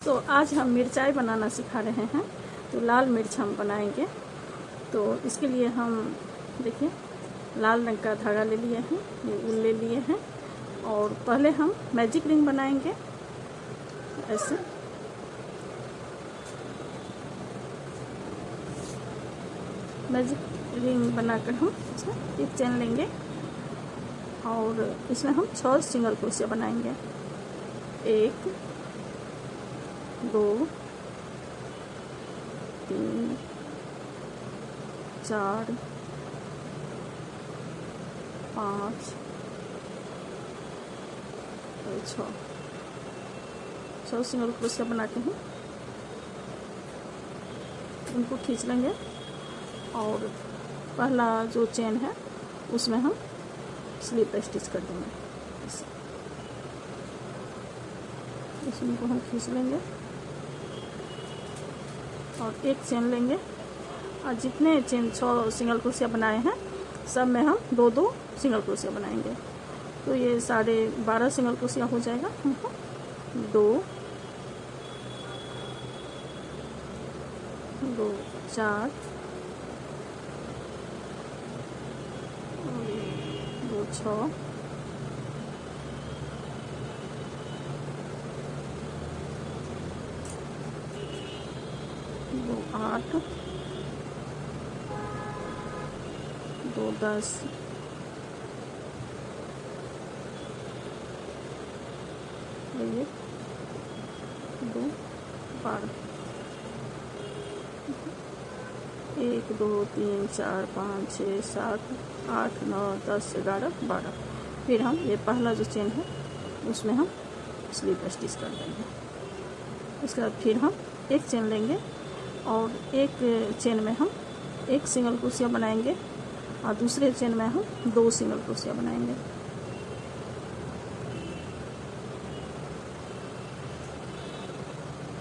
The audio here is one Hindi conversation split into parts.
तो आज हम मिर्चाई बनाना सिखा रहे हैं। तो लाल मिर्च हम बनाएंगे। तो इसके लिए हम देखिए लाल रंग का धागा ले लिए हैं, ये ऊन ले लिए हैं। और पहले हम मैजिक रिंग बनाएंगे। ऐसे मैजिक रिंग बनाकर हम इसमें एक चेन लेंगे और इसमें हम 6 सिंगल क्रोशिया बनाएंगे। 1 2 3 4 5 और 6 सिंगल क्रोशिया बना के हम उनको खींच लेंगे। और पहला जो चेन है उसमें हम स्लिप स्टिच कर देंगे। इसमें को हम खींच लेंगे और एक चेन लेंगे। और जितने चेन 6 सिंगल क्रोशिया बनाए हैं सब में हम 2-2 सिंगल क्रोशिया बनाएंगे। तो ये 12.5 सिंगल क्रोशिया हो जाएगा हमको। 2 2 4 2 6 2 8 2 10 1 2 12 1 2 3 4 5 6 7 8 9 10 11 12। फिर हम ये पहला जो चेन है उसमें हम स्लिप स्टिच कर देंगे। उसके बाद फिर हम एक चेन लेंगे और एक चेन में हम 1 सिंगल क्रोशिया बनाएंगे और दूसरे चेन में हम 2 सिंगल क्रोशिया बनाएंगे।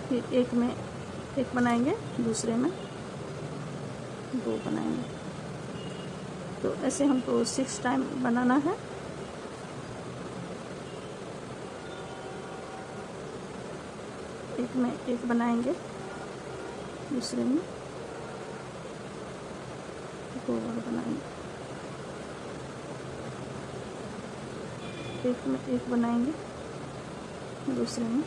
फिर एक में 1 बनाएंगे, दूसरे में 2 बनाएंगे। तो ऐसे हमको 6 टाइम बनाना है। एक में 1 बनाएंगे, दूसरे में 2 और बनाएंगे। एक में 1 बनाएंगे, दूसरे में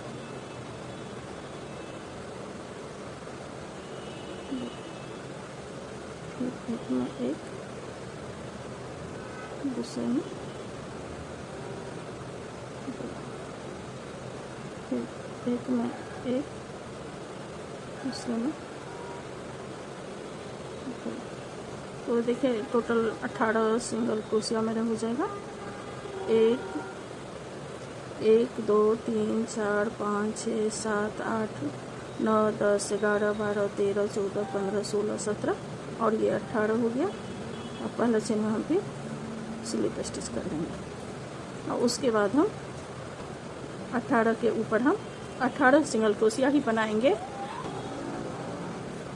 2। फिर एक में 1, दूसरे में 2। फिर एक में 1, दूसरे में 2। तो देखिए टोटल 18 सिंगल क्रोशिया मेरा हो जाएगा। 1 2 3 4 5 6 7 8 9 10 11 12 13 14 15 16 17 और ये 18 हो गया। और पहला चेन में हम फिर स्लिप स्टिच कर देंगे। और उसके बाद हम 18 के ऊपर हम 18 सिंगल क्रोशिया ही बनाएंगे।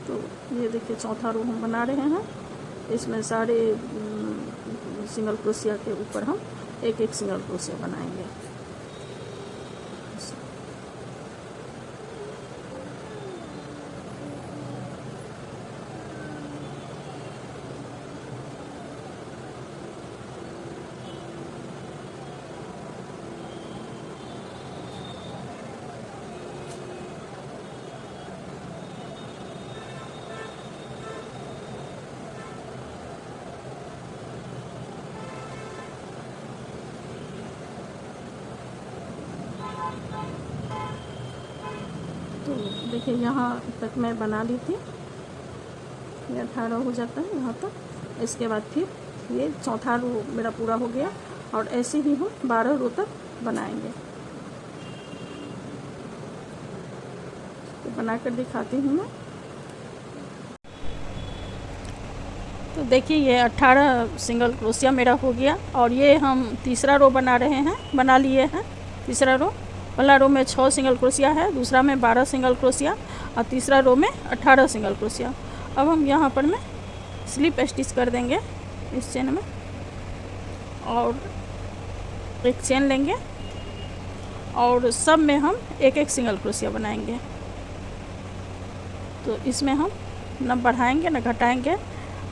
तो ये देखिए चौथा रो हम बना रहे हैं। इसमें सारे सिंगल क्रोशिया के ऊपर हम 1-1 सिंगल क्रोशिया बनाएंगे। तो देखिए यहाँ तक मैं बना ली थी। ये 18 हो जाता है यहाँ तक। इसके बाद फिर ये चौथा रो मेरा पूरा हो गया और ऐसे ही हम 12 रो तक बनाएंगे। तो बनाकर दिखाती हूँ मैं। तो देखिए ये 18 सिंगल क्रोशिया मेरा हो गया। और ये हम तीसरा रो बना रहे हैं, बना लिए हैं तीसरा रो। पहला रो में 6 सिंगल क्रोशिया है, दूसरा में 12 सिंगल क्रोशिया और तीसरा रो में 18 सिंगल क्रोशिया। अब हम यहाँ पर में स्लिप स्टिच कर देंगे इस चेन में। और एक चेन लेंगे और सब में हम एक एक सिंगल क्रोशिया बनाएंगे। तो इसमें हम न बढ़ाएंगे न घटाएंगे,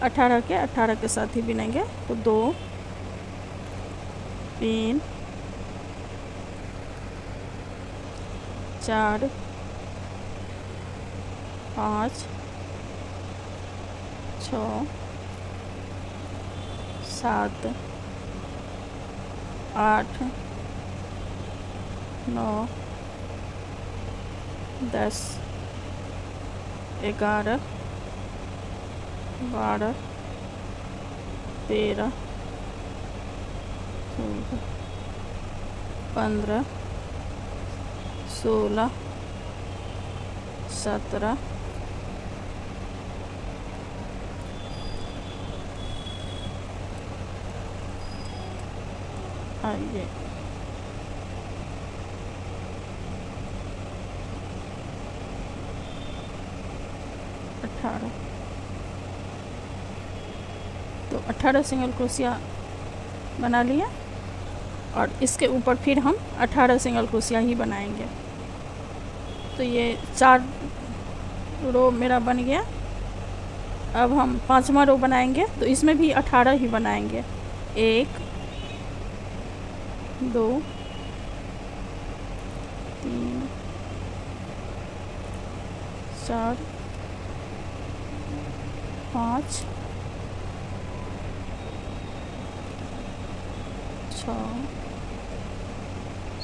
18 के साथ ही बिनेंगे। तो 2 3 4 5 6 7 8 9 10 11 12 13 14 15 16 17 आइए 18। तो 18 सिंगल क्रोशिया बना लिया और इसके ऊपर फिर हम 18 सिंगल क्रोशिया ही बनाएंगे। तो ये 4 रो मेरा बन गया। अब हम 5वां रो बनाएंगे, तो इसमें भी 18 ही बनाएंगे। 1 2 3 4 5 6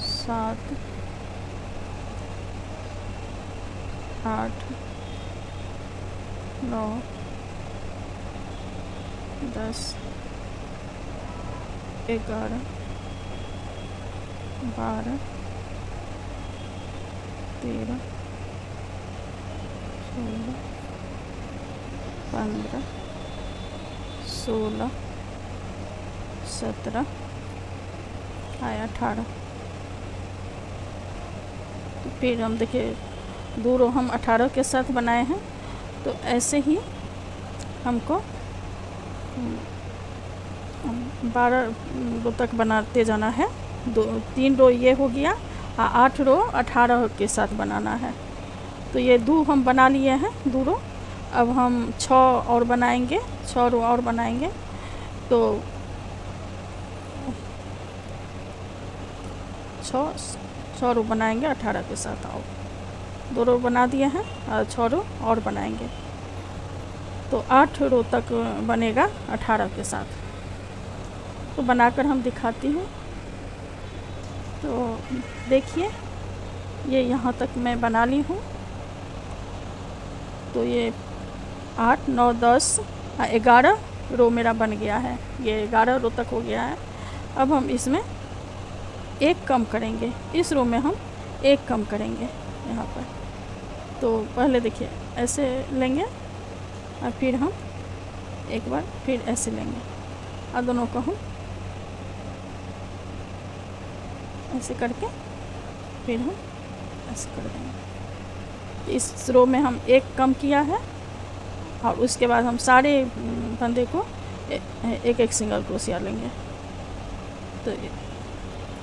7 8 9 10 11 12 13 14 15 16 17 आया 18। तो फिर हम देखिए 2 रो हम 18 के साथ बनाए हैं। तो ऐसे ही हमको 12 रो तक बनाते जाना है। 3 रो ये हो गया और 8 रो 18 के साथ बनाना है। तो ये 2 हम बना लिए हैं 2 रो। अब हम 6 और बनाएंगे, 6 रो और बनाएंगे। तो 6 रो बनाएंगे 18 के साथ। और 2 रो बना दिए हैं और 6 रो और बनाएंगे। तो 8 रो तक बनेगा 18 के साथ। तो बनाकर हम दिखाती हूँ। तो देखिए ये यहाँ तक मैं बना ली हूँ। तो ये 8 9 10 11 रो मेरा बन गया है। ये 11 रो तक हो गया है। अब हम इसमें एक कम करेंगे, इस रो में हम एक कम करेंगे यहाँ पर। तो पहले देखिए ऐसे लेंगे और फिर हम एक बार फिर ऐसे लेंगे और दोनों को हम ऐसे करके फिर हम ऐसे कर देंगे। इस रो में हम एक कम किया है और उसके बाद हम सारे फंदे को एक एक सिंगल क्रोशिया लेंगे।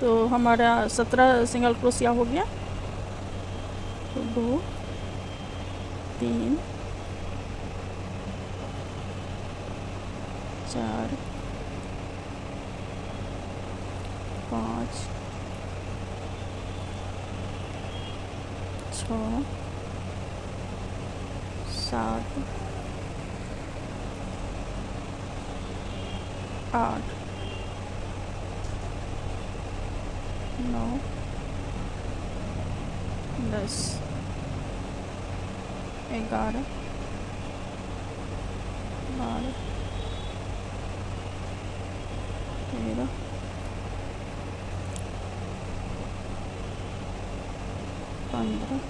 तो हमारा 17 सिंगल क्रोशिया हो गया। तो 2 3 4 5 6 7 8 9 10 11 12 13 15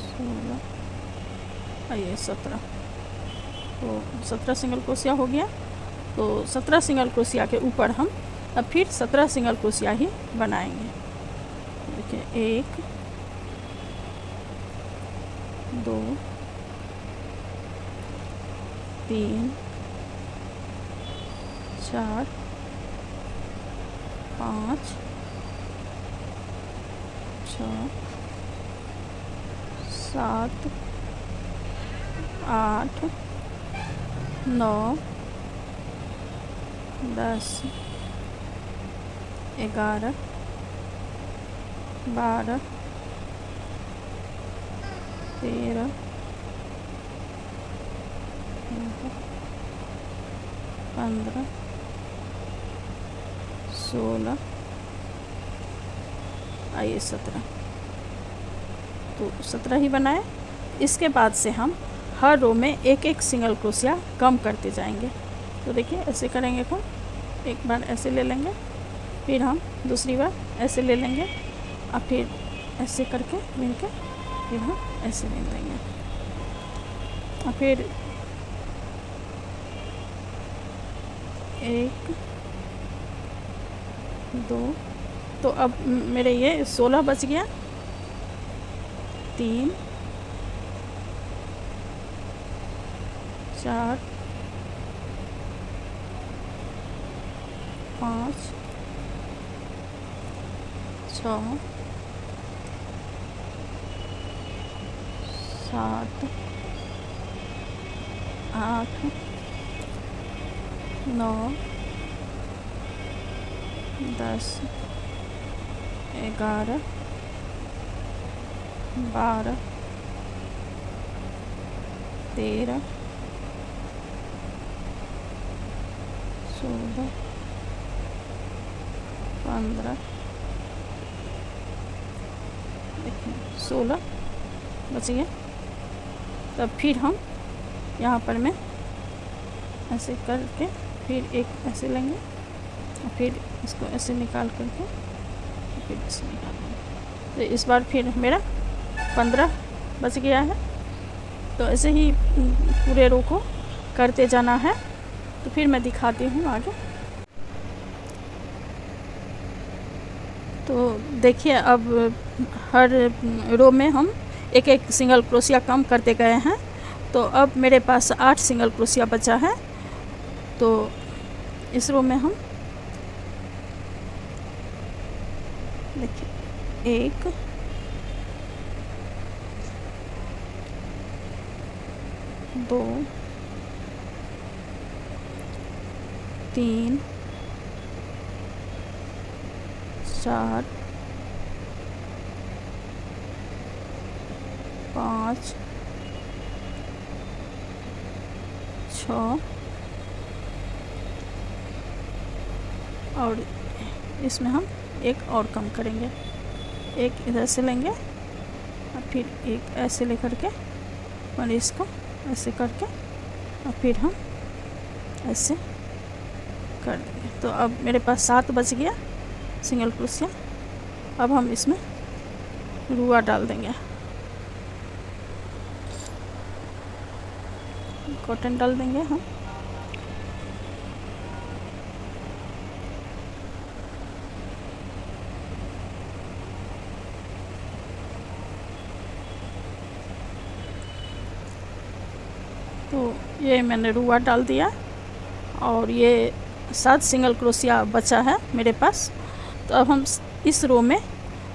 16 ये 17। तो 17 सिंगल क्रोशिया हो गया। तो 17 सिंगल क्रोशिया के ऊपर हम अब फिर 17 सिंगल क्रोशिया ही बनाएंगे। देखिए 1 2 3 4 5 6 7 8 9 10 11 12 13 15 16 आइए 17। तो 17 ही बनाए। इसके बाद से हम हर रो में एक एक सिंगल क्रोशिया कम करते जाएंगे। तो देखिए ऐसे करेंगे कम, एक बार ऐसे ले लेंगे, फिर हम दूसरी बार ऐसे ले लेंगे और फिर ऐसे करके मिल के फिर हम ऐसे ले लेंगे और फिर 1 2। तो अब मेरे ये 16 बच गया। 3 4 5 6 7 8 9 10 11 12 13 16 15 16 बच गया। तब फिर हम यहाँ पर मैं ऐसे करके फिर एक ऐसे लेंगे और फिर इसको ऐसे निकाल करके फिर ऐसे निकालेंगे। तो इस बार फिर मेरा 15 बच गया है। तो ऐसे ही पूरे रो को करते जाना है। तो फिर मैं दिखाती हूँ आगे। तो देखिए अब हर रो में हम एक एक सिंगल क्रोशिया कम करते गए हैं। तो अब मेरे पास 8 सिंगल क्रोशिया बचा है। तो इस रो में हम देखिए 1 2 3 4 5 6 और इसमें हम एक और कम करेंगे। एक इधर से लेंगे और फिर एक ऐसे लेकर के और इसको ऐसे करके और फिर हम ऐसे कर देंगे। तो अब मेरे पास 7 बच गया सिंगल क्रोशिया। अब हम इसमें रुआ डाल देंगे, कॉटन डाल देंगे हम। तो ये मैंने रुआ डाल दिया और ये 7 सिंगल क्रोशिया बचा है मेरे पास। तो अब हम इस रो में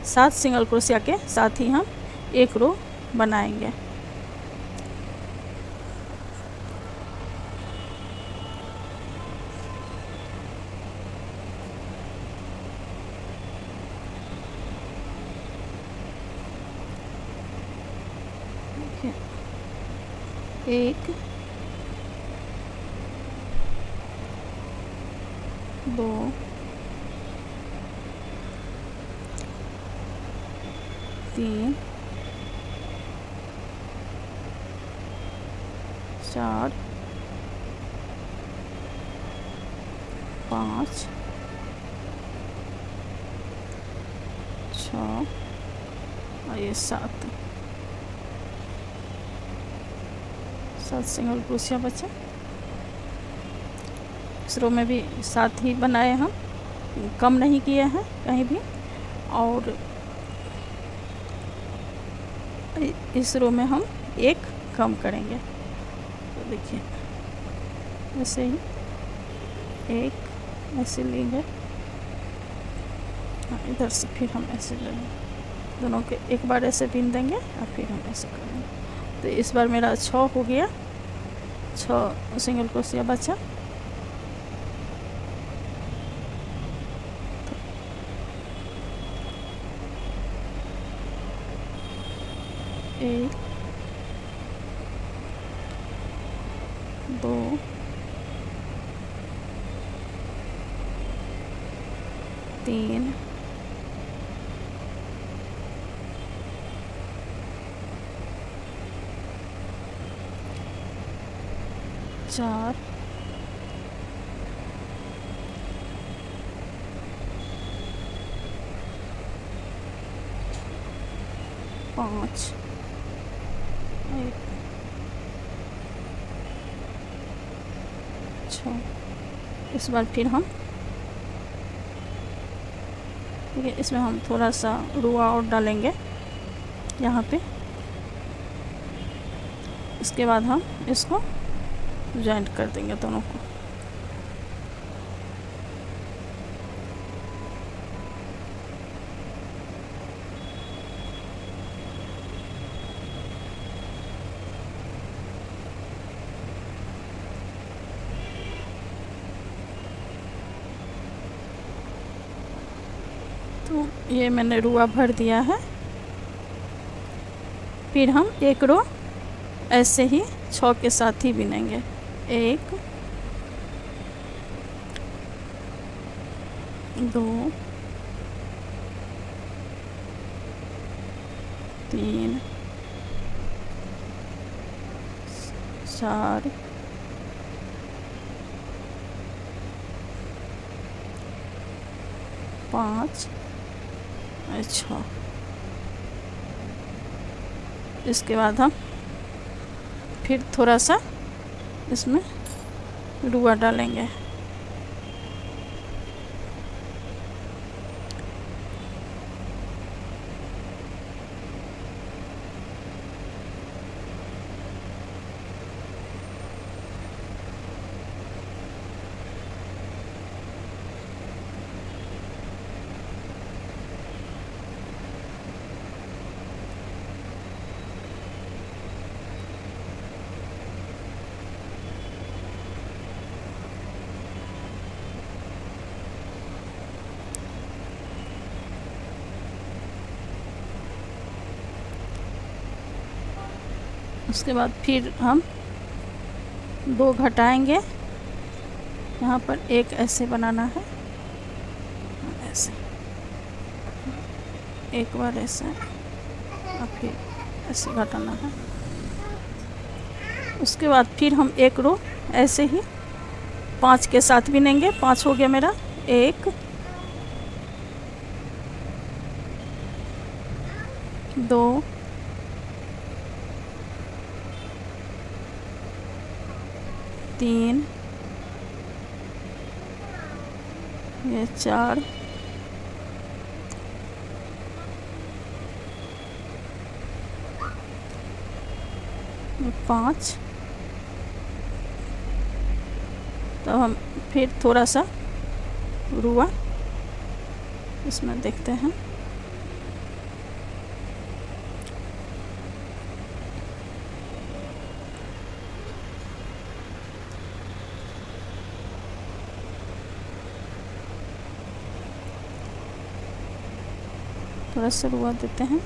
7 सिंगल क्रोशिया के साथ ही हम एक रो बनाएंगे। एक 2 3 4 5 6 और ये 7 सिंगल क्रोशिया बचे। इस रो में भी 7 ही बनाए हम, कम नहीं किए हैं कहीं भी। और इस रो में हम एक कम करेंगे। तो देखिए ऐसे ही एक ऐसे लेंगे, इधर से फिर हम ऐसे लेंगे, दोनों के एक बार ऐसे बीन देंगे और फिर हम ऐसे करेंगे। तो इस बार मेरा 6 हो गया, 6 सिंगल क्रोशिया बचा। एक, 2, 3, 4, 5, 1, 6। इस बार फिर हम ठीक है, इसमें हम थोड़ा सा रुआ और डालेंगे यहाँ पे। इसके बाद हम इसको जॉइंट कर देंगे दोनों को। तो ये मैंने रुआ भर दिया है। फिर हम एक रो ऐसे ही 6 के साथ ही बिनेंगे। 1, 2, 3, 4, 5, 6। इसके बाद हम फिर थोड़ा सा इसमें रुआ डालेंगे। उसके बाद फिर हम 2 घटाएंगे। यहाँ पर एक ऐसे बनाना है, ऐसे एक बार ऐसे और फिर ऐसे घटाना है। उसके बाद फिर हम एक रो ऐसे ही 5 के साथ बिनेंगे। 5 हो गया मेरा। 1, 2, 3, ये 4, 5। तो हम फिर थोड़ा सा रुआ इसमें देखते हैं। थोड़ा सा रुआ देते हैं।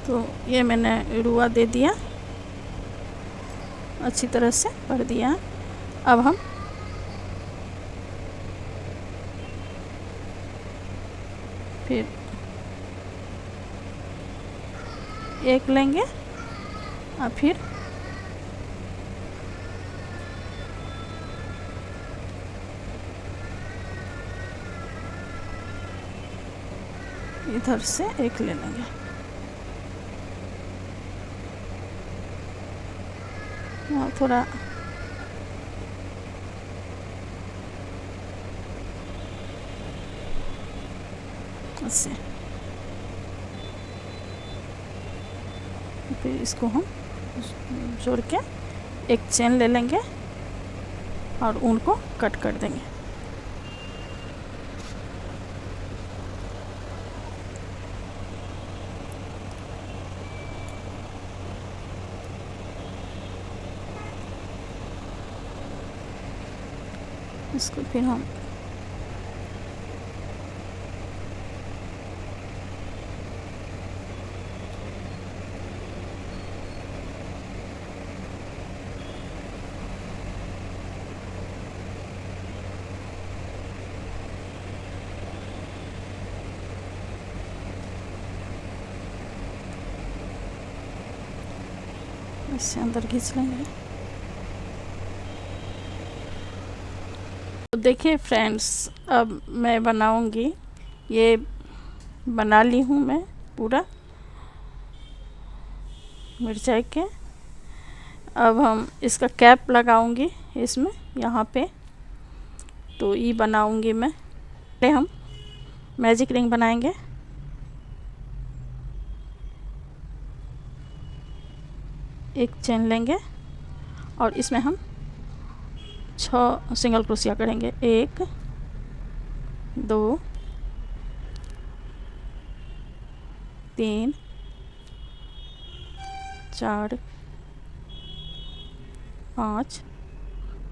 तो ये मैंने रुआ दे दिया, अच्छी तरह से भर दिया। अब हम फिर एक लेंगे और फिर इधर से एक ले लेंगे। थोड़ा ऐसे, फिर इसको हम जोड़ के एक चेन ले लेंगे और ऊन को कट कर देंगे। इसको फिर हम इससे अंदर खींच लेंगे। तो देखिए फ्रेंड्स, अब मैं बनाऊंगी, ये बना ली हूँ मैं पूरा मिर्चाई के। अब हम इसका कैप लगाऊंगी इसमें, यहाँ पे। तो ये बनाऊंगी मैं। पहले हम मैजिक रिंग बनाएंगे। एक चेन लेंगे और इसमें हम 6 सिंगल क्रोशिया करेंगे। 1 2 3 4 5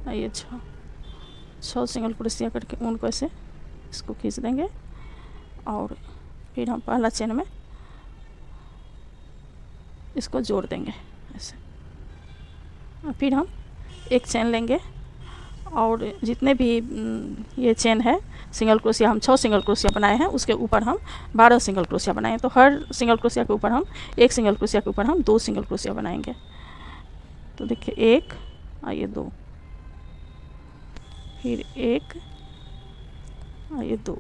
ये 6 सिंगल क्रोशिया करके ऊन को ऐसे इसको खींच देंगे और फिर हम पहला चेन में इसको जोड़ देंगे ऐसे। और फिर हम एक चेन लेंगे और जितने भी ये चेन है सिंगल क्रोशिया, हम 6 सिंगल क्रोशिया बनाए हैं, उसके ऊपर हम 12 सिंगल क्रोशिया बनाए हैं। तो हर सिंगल क्रोशिया के ऊपर हम एक सिंगल क्रोशिया के ऊपर हम 2 सिंगल क्रोशिया बनाएंगे। तो देखिए 1 और ये 2, फिर 1 और ये 2,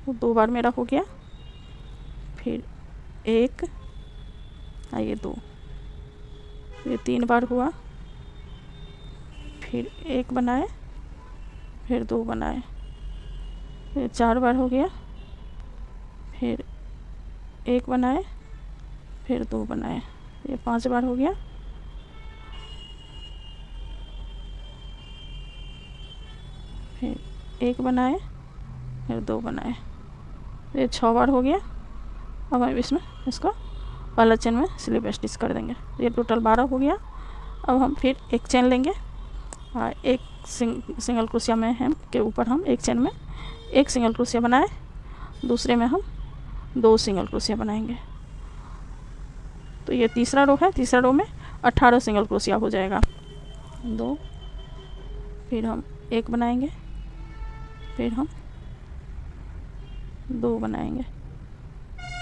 तो 2 बार मेरा हो गया। फिर 1 और ये 2, ये 3 बार हुआ। फिर 1 बनाए, फिर 2 बनाए, फिर 4 बार हो गया। फिर 1 बनाए, फिर 2 बनाए, ये 5 बार हो गया। फिर 1 बनाए, फिर 2 बनाए, ये 6 बार हो गया। अब हम इसमें इसको पहला चेन में स्लिप स्टिच कर देंगे। ये टोटल 12 हो गया। अब हम फिर एक चेन लेंगे और एक सिंगल क्रोशिया में हम के ऊपर हम एक चेन में एक सिंगल क्रोशिया बनाए, दूसरे में हम 2 सिंगल क्रोशिया बनाएंगे। तो ये तीसरा रो है, तीसरा रो में 18 सिंगल क्रोशिया हो जाएगा। 2, फिर हम 1 बनाएंगे, फिर हम 2 बनाएंगे,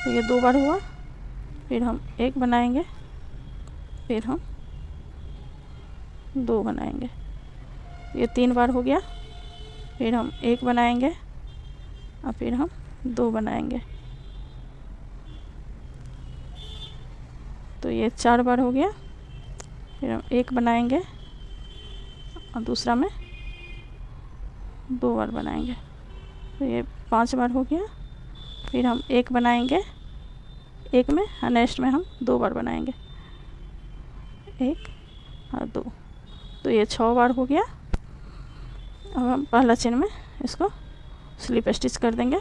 तो ये 2 बार हुआ। फिर हम 1 बनाएंगे, फिर हम 2 बनाएंगे, ये 3 बार हो गया। फिर हम 1 बनाएंगे और फिर हम 2 बनाएंगे, तो ये 4 बार हो गया। फिर हम 1 बनाएंगे और दूसरा में 2 बार बनाएंगे, तो ये 5 बार हो गया। फिर हम 1 बनाएंगे, 1 में और नेक्स्ट में हम 2 बार बनाएंगे, 1 और 2, तो ये 6 बार हो गया। अब हम पहला चेन में इसको स्लिप स्टिच कर देंगे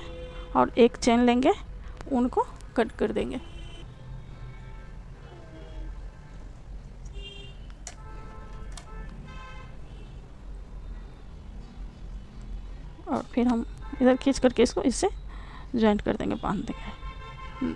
और एक चेन लेंगे, ऊन को कट कर देंगे। और फिर हम इधर खींच करके इसको इससे जॉइंट कर देंगे, बांध देंगे।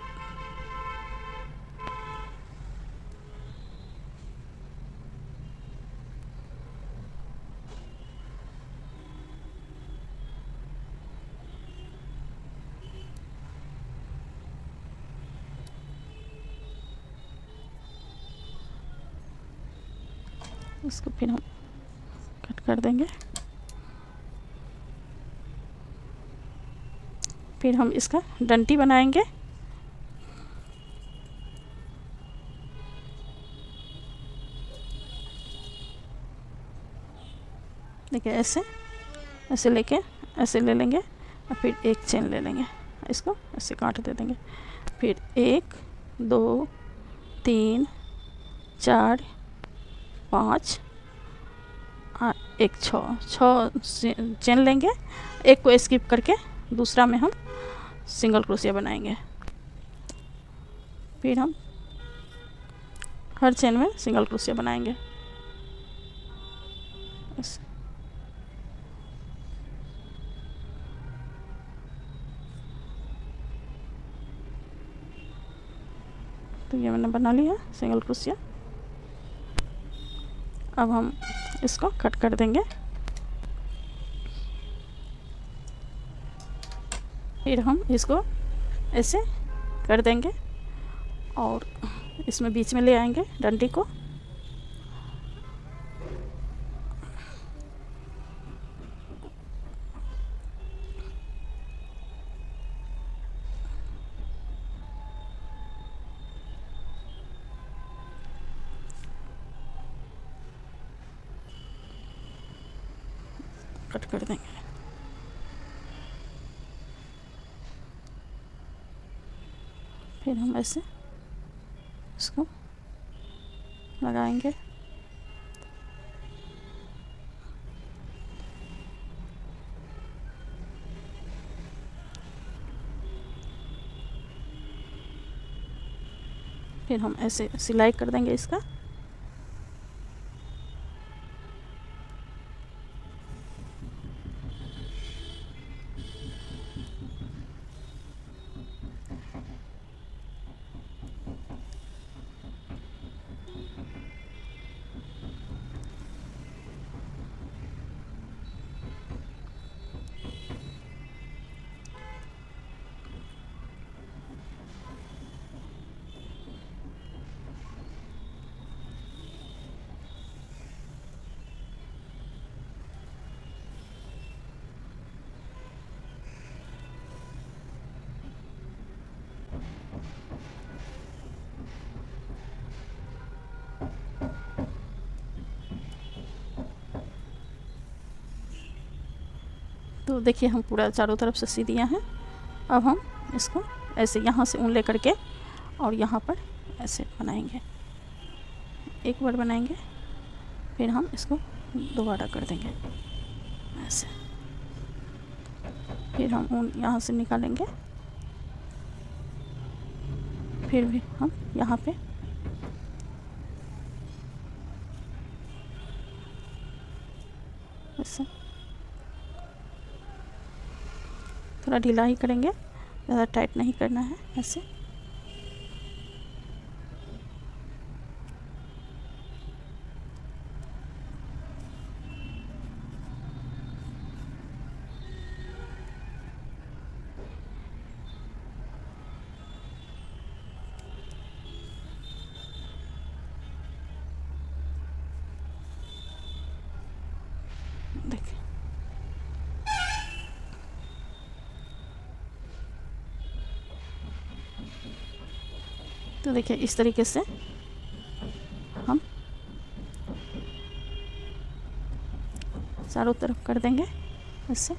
इसको फिर हम कट कर देंगे। फिर हम इसका डंटी बनाएंगे। देखिए ऐसे ऐसे लेके ऐसे ले लेंगे और फिर एक चेन ले लेंगे, इसको ऐसे काट दे देंगे। फिर 1 2 3 4 5 एक 6 चेन लेंगे। एक को स्किप करके दूसरा में हम सिंगल क्रोशिया बनाएंगे। फिर हम हर चेन में सिंगल क्रोशिया बनाएंगे। तो ये मैंने बना लिया सिंगल क्रोशिया। अब हम इसको कट कर देंगे। फिर हम इसको ऐसे कर देंगे और इसमें बीच में ले आएंगे डंडी को। कट कर देंगे। फिर हम ऐसे इसको लगाएंगे। फिर हम ऐसे सिलाई कर देंगे इसका। तो देखिए हम पूरा चारों तरफ से सी दिया है। अब हम इसको ऐसे यहाँ से ऊन ले करके और यहाँ पर ऐसे बनाएंगे। एक बार बनाएंगे, फिर हम इसको दोबारा कर देंगे ऐसे। फिर हम ऊन यहाँ से निकालेंगे, फिर भी हम यहाँ पे ऐसे थोड़ा ढीला ही करेंगे, ज़्यादा टाइट नहीं करना है ऐसे। देखिए तो देखिए इस तरीके से हम चारों तरफ कर देंगे ऐसे।